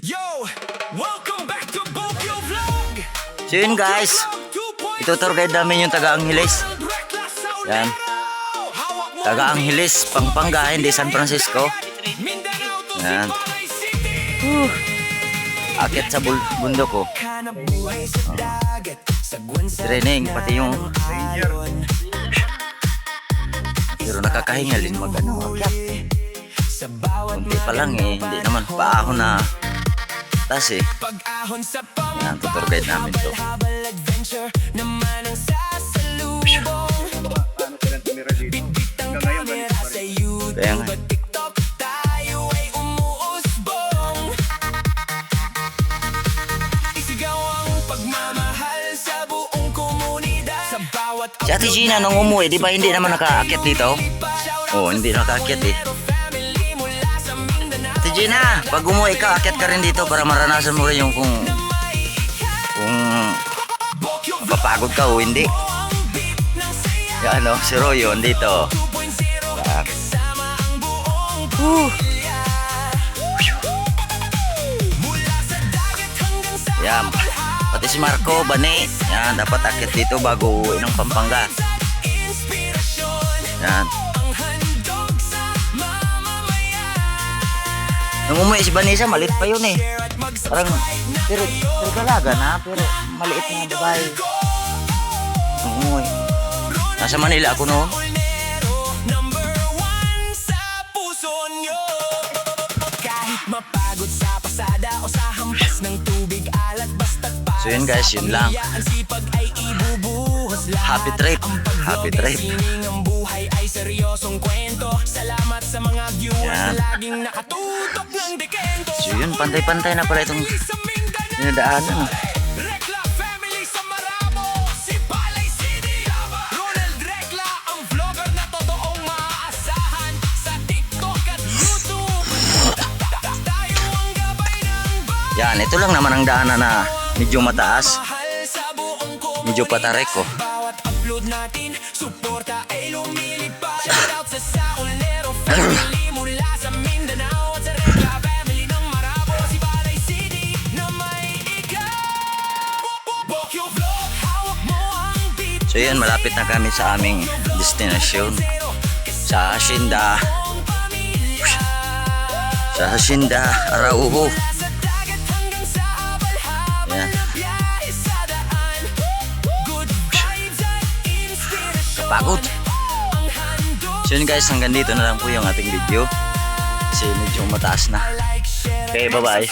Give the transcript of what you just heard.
Yo, welcome back to Bokyo Vlog. So yun guys, itutur guide namin yung taga Angeles. Yan, taga Angeles, Pampanga, hindi San Francisco. Yan. Akit sa bundok ko. Training, pati yung pero nakakahingalin mag-ano. Kunti pa lang eh, hindi naman paahon na tas eh. Yan, tutur guide namin to. Kaya nga. Si Ate Gina nung umuwi, di ba hindi naman nakaakit dito? Oo, hindi nakaakit eh. Ate Gina, pag umuwi ka, akit ka rin dito para maranasan mo rin yung kung mapapagod ka o hindi. Yan o, si Roy yun dito. Yan. Pati si Marco, Bani. Yan, dapat akit dito bago uwi ng Pampanga. Yan. Nung umuwi si Vanessa, maliit pa yun eh. Parang, pero dalaga na, pero maliit na babae. Nung umuwi. Nasa Manila ako noon. So yun guys, yun lang. Happy trip. Happy trip. Yan. So yun, pantay-pantay na pala itong dinadaanan. Yan, ito lang naman ang daanan na medyo mataas. Medyo patarik ko. So yan, malapit na kami sa aming destinasyon. Sa Hacienda. Sa Hacienda, Araujo. Yan. Kapagod. So yun guys, hanggang dito na lang po yung ating video. Kasi medyo mataas na. Okay, bye bye.